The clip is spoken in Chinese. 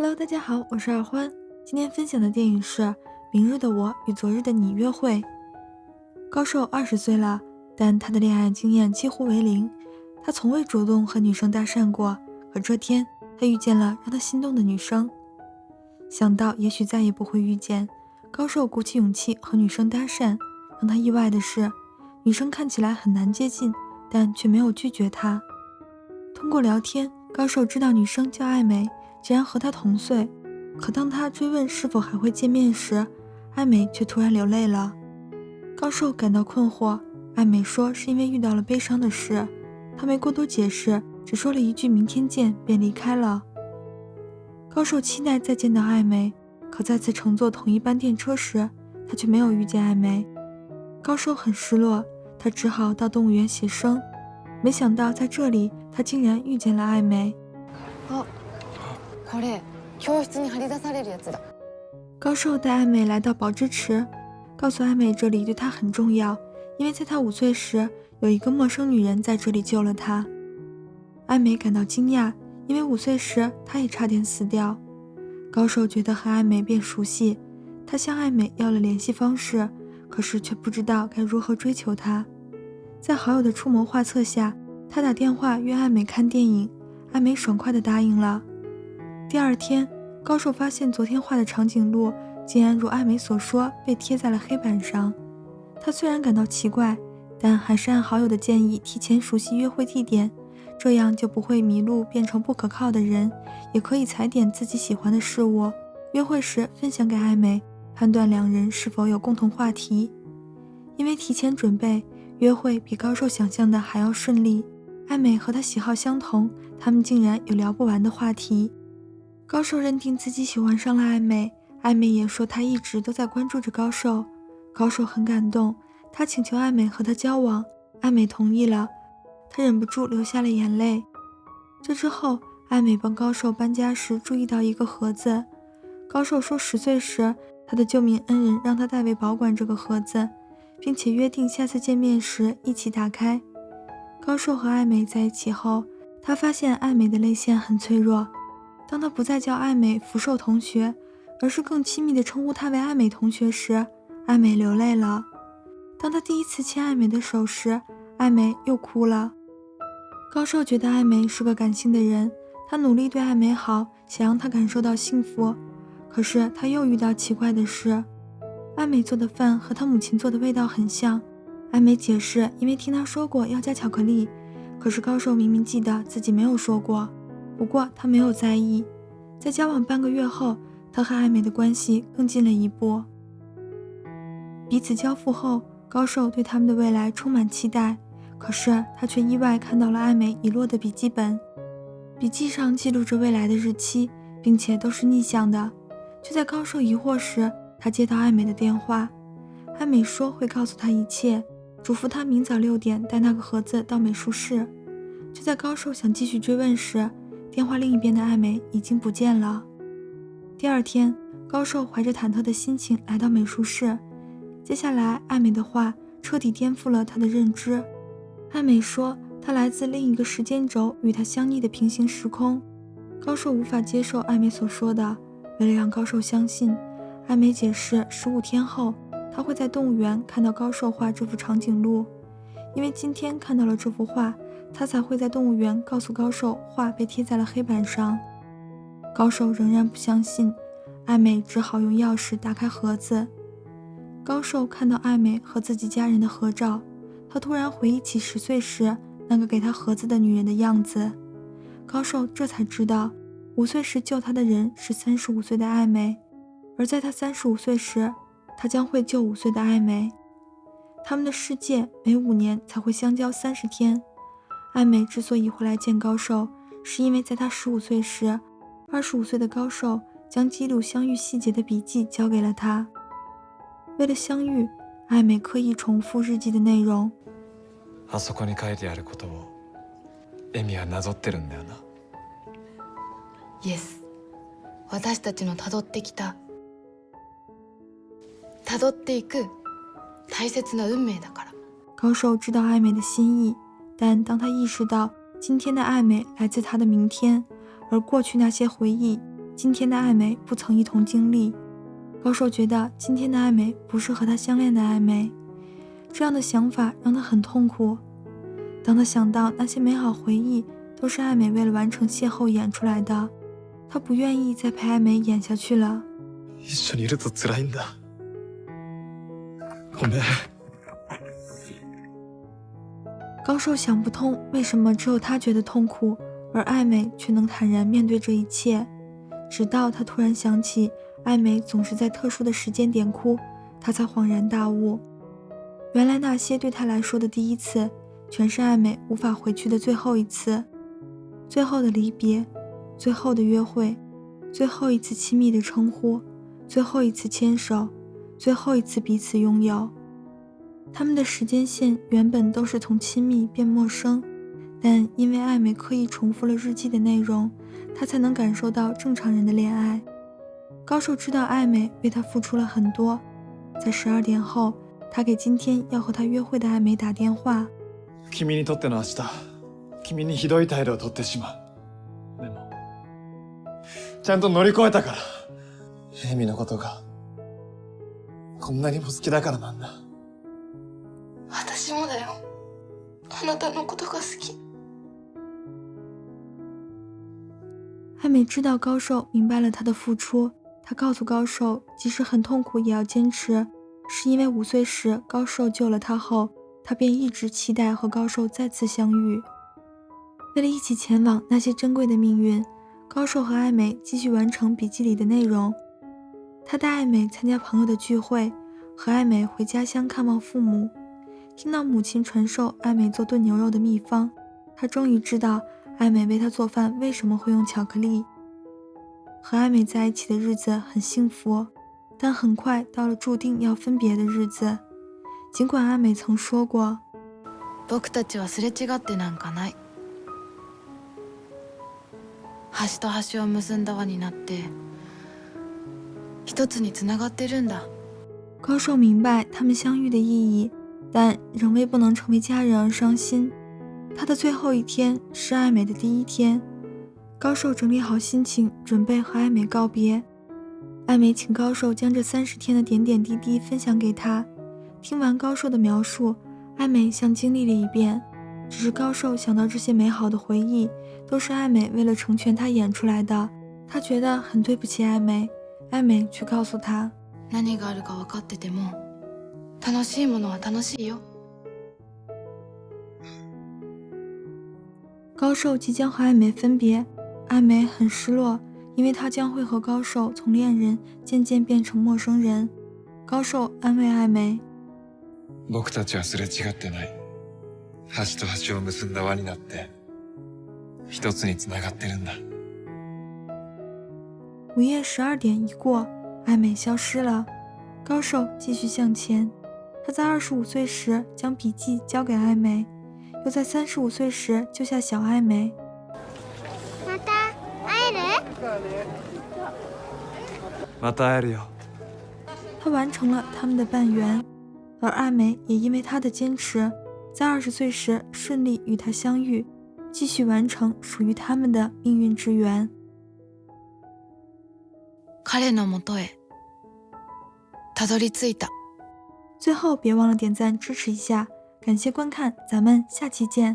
Hello， 大家好，我是二欢。今天分享的电影是《明日的我与昨日的你约会》。高寿20岁了，但他的恋爱经验几乎为零，他从未主动和女生搭讪过。可这天，他遇见了让他心动的女生。想到也许再也不会遇见，高寿鼓起勇气和女生搭讪。让他意外的是，女生看起来很难接近，但却没有拒绝他。通过聊天，高寿知道女生叫艾美，竟然和他同岁。可当他追问是否还会见面时，艾美却突然流泪了。高寿感到困惑，艾美说是因为遇到了悲伤的事，他没过多解释，只说了一句明天见便离开了。高寿期待再见到艾美，可再次乘坐同一班电车时，他却没有遇见艾美。高寿很失落，他只好到动物园写生。没想到在这里，他竟然遇见了艾美。これ教室に張り出されるやつだ。高寿带艾美来到宝芝池，告诉艾美这里对他很重要，因为在他5岁时，有一个陌生女人在这里救了他。艾美感到惊讶，因为5岁时他也差点死掉。高寿觉得和艾美变熟悉，他向艾美要了联系方式，可是却不知道该如何追求她。在好友的出谋划策下，他打电话约艾美看电影，艾美爽快地答应了。第二天，高寿发现昨天画的长颈鹿竟然如艾美所说被贴在了黑板上。他虽然感到奇怪，但还是按好友的建议提前熟悉约会地点，这样就不会迷路变成不可靠的人，也可以踩点自己喜欢的事物，约会时分享给艾美，判断两人是否有共同话题。因为提前准备，约会比高寿想象的还要顺利。艾美和他喜好相同，他们竟然有聊不完的话题。高寿认定自己喜欢上了艾美，艾美也说她一直都在关注着高寿。高寿很感动，他请求艾美和他交往，艾美同意了，他忍不住流下了眼泪。这之后，艾美帮高寿搬家时注意到一个盒子，高寿说10岁时他的救命恩人让他代为保管这个盒子，并且约定下次见面时一起打开。高寿和艾美在一起后，他发现艾美的泪腺很脆弱。当他不再叫艾美福寿同学，而是更亲密地称呼她为艾美同学时，艾美流泪了。当他第一次牵艾美的手时，艾美又哭了。高寿觉得艾美是个感性的人，他努力对艾美好，想让她感受到幸福。可是他又遇到奇怪的事，艾美做的饭和她母亲做的味道很像。艾美解释，因为听她说过要加巧克力，可是高寿明明记得自己没有说过。不过他没有在意。在交往半个月后，他和艾美的关系更近了一步。彼此交付后，高寿对他们的未来充满期待，可是他却意外看到了艾美遗落的笔记本。笔记上记录着未来的日期，并且都是逆向的。就在高寿疑惑时，他接到艾美的电话。艾美说会告诉他一切，嘱咐他明早6点带那个盒子到美术室。就在高寿想继续追问时，电话另一边的艾美已经不见了。第二天，高寿怀着忐忑的心情来到美术室。接下来，艾美的话彻底颠覆了他的认知。艾美说，她来自另一个时间轴与她相逆的平行时空。高寿无法接受艾美所说的，为了让高寿相信，艾美解释15天后，她会在动物园看到高寿画这幅长颈鹿。因为今天看到了这幅画，他才会在动物园告诉高寿画被贴在了黑板上。高寿仍然不相信，艾美只好用钥匙打开盒子。高寿看到艾美和自己家人的合照，他突然回忆起10岁时那个给他盒子的女人的样子。高寿这才知道，5岁时救他的人是35岁的艾美，而在他35岁时，他将会救5岁的艾美。他们的世界每5年才会相交30天。艾美之所以会来见高寿，是因为在她15岁时，25岁的高寿将记录相遇细节的笔记交给了她。为了相遇，艾美刻意重复日记的内容。あそこに書いてあることをエミはなぞってるんだよな。イエス。私たちの辿ってきた、辿っていく大切な運命だから。高寿知道艾美的心意，但当他意识到今天的艾美来自他的明天，而过去那些回忆今天的爱美不曾一同经历。高寿觉得今天的爱美不是和他相恋的爱美，这样的想法让他很痛苦。当他想到那些美好回忆都是爱美为了完成邂逅演出来的，他不愿意再陪爱美演下去了。一緒にいると辛いんだ。ごめん。高寿想不通为什么只有他觉得痛苦，而爱美却能坦然面对这一切。直到他突然想起爱美总是在特殊的时间点哭，他才恍然大悟，原来那些对他来说的第一次，全是爱美无法回去的最后一次，最后的离别，最后的约会，最后一次亲密的称呼，最后一次牵手，最后一次彼此拥有。他们的时间线原本都是从亲密变陌生，但因为爱美刻意重复了日记的内容，他才能感受到正常人的恋爱。高寿知道爱美为他付出了很多，在12点后，他给今天要和他约会的愛美打電話。君にとっての明日、君にひどい態度をとってしまう。でも、ちゃんと乗り越えたから。エミのことが、こんなにも好きだからなんだ。私もだよ。あなたのことが好き。愛美知道高寿明白了他的付出，他告诉高寿，即使很痛苦也要坚持，是因为5岁时高寿救了他后，他便一直期待和高寿再次相遇。为了一起前往那些珍贵的命运，高寿和爱美继续完成笔记里的内容。他带爱美参加朋友的聚会，和爱美回家乡看望父母。听到母亲传授爱美做炖牛肉的秘方，他终于知道爱美为他做饭为什么会用巧克力。和爱美在一起的日子很幸福，但很快到了注定要分别的日子。尽管爱美曾说过，僕たちはすれ違ってなんかない。端と端を結んだ輪になって一つにつながってるんだ。高寿明白他们相遇的意义，但仍为不能成为家人而伤心。他的最后一天是爱美的第一天，高寿整理好心情，准备和爱美告别。爱美请高寿将这30天的点点滴滴分享给他。听完高寿的描述，爱美像经历了一遍，只是高寿想到这些美好的回忆都是爱美为了成全他演出来的，他觉得很对不起爱美。爱美却告诉他，何があるか分かってても楽しいものは楽しいよ。高寿即将和爱美分别，爱美很失落，因为她将会和高寿从恋人渐渐变成陌生人。高寿安慰爱美，僕たちはすれ違ってない。端と端を結んだ輪になって一つにつながってるんだ。午夜12点一过，爱美消失了。高寿继续向前，他在25岁时将笔记交给爱美，又在35岁时救下小爱美。また会える？また会えるよ。他完成了他们的半圆，而爱美也因为他的坚持，在20岁时顺利与他相遇，继续完成属于他们的命运之缘。彼のもとへたどり着いた。最后别忘了点赞支持一下，感谢观看，咱们下期见。